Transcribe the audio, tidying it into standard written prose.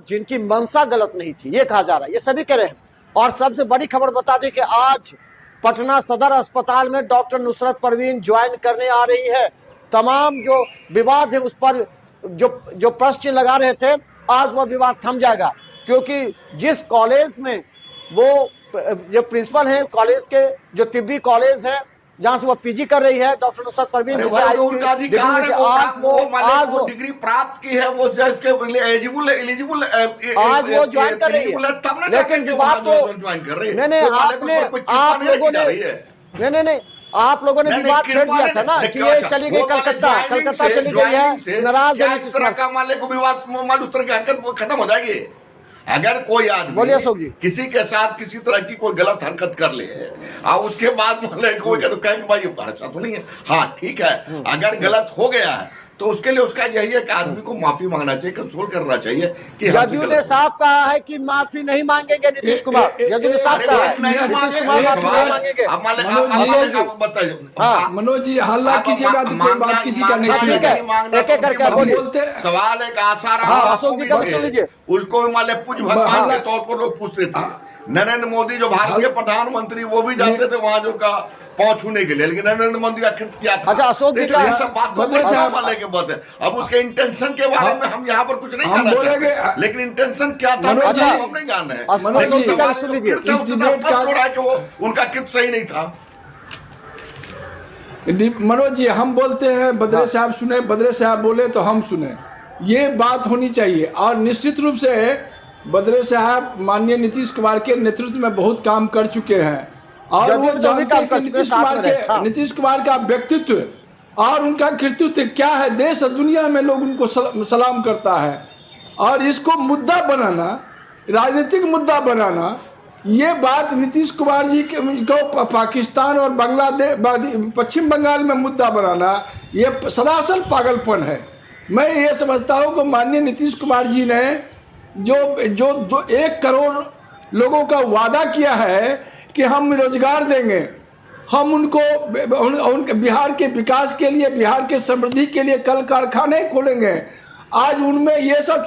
जिनकी मंशा गलत नहीं थी, ये कहा जा रहा है, ये सभी कह रहे हैं। और सबसे बड़ी खबर बता दें कि आज पटना सदर अस्पताल में डॉक्टर नुसरत परवीन ज्वाइन करने आ रही है। तमाम जो विवाद है उस पर जो प्रश्न लगा रहे थे, आज वह विवाद थम जाएगा, क्योंकि जिस कॉलेज में वो जो प्रिंसिपल है कॉलेज के, जो तिब्बी कॉलेज है जहां से वो पीजी कर रही है, डॉक्टर नुसरत परवीन, उनका अधिकार है, आज वो डिग्री प्राप्त की है, वो जज के एलिजिबल आज वो ज्वाइन कर रही है। लेकिन विवाद तो नहीं, आप लोगों ने विवाद छेड़ दिया था ना कि ये चली गई कलकत्ता चली गई है, नाराज है। मामले को विवाद उस तरह की हरकत खत्म हो जाएगी। अगर कोई आदमी किसी के साथ किसी तरह की कोई गलत हरकत कर ले और उसके बाद मान ले कोई तो कहेंगे भाई ऐसा तो नहीं है, हाँ ठीक है, अगर गलत हो गया है तो उसके लिए उसका यही है कि आदमी को माफी मांगना चाहिए, कंसोल करना चाहिए कि जदयू ने साफ कहा है कि माफी नहीं मांगेंगे नीतीश कुमार। जदयू ने साफ कहा है नीतीश कुमार माफी नहीं मांगेंगे। मनोज जी हल्ला कीजिएगा तो कोई बात किसी का नहीं सुनेगा। एक एक करके बोलिए। सवाल एक आसार अशोक जी का सुन लीजिए। उसको मान ले पूज भगवान के तौर पर लोग पूछते थे। नरेंद्र मोदी जो भारतीय प्रधानमंत्री वो भी जाते थे वहां जो का पांव छूने के लिए, लेकिन नरेंद्र मोदी का कृत्य क्या था? अच्छा अशोक जी का सब बात के बात है। अब उसके इंटेंशन के बारे में हम यहाँ पर कुछ नहीं जान रहे, लेकिन इंटेंशन क्या था हम नहीं जान रहे हैं। वो उनका कृत्य सही नहीं था। मनोज जी हम बोलते हैं, बद्रे साहब सुने, बद्रे साहब बोले तो हम सुने, ये बात होनी चाहिए। और निश्चित रूप से बद्रे साहब माननीय नीतीश कुमार के नेतृत्व में बहुत काम कर चुके हैं और वो जानते हैं कि नीतीश कुमार का व्यक्तित्व और उनका कृतित्व क्या है, देश और दुनिया में लोग उनको सलाम करता है। और इसको मुद्दा बनाना, राजनीतिक मुद्दा बनाना, ये बात नीतीश कुमार जी को पाकिस्तान और बांग्लादेश पश्चिम बंगाल में मुद्दा बनाना, ये सरासर पागलपन है। मैं ये समझता हूँ कि माननीय नीतीश कुमार जी ने जो 1 करोड़ लोगों का वादा किया है कि हम रोजगार देंगे, हम उनके बिहार के विकास के लिए, बिहार के समृद्धि के लिए कल कारखाने खोलेंगे, आज उनमें ये सब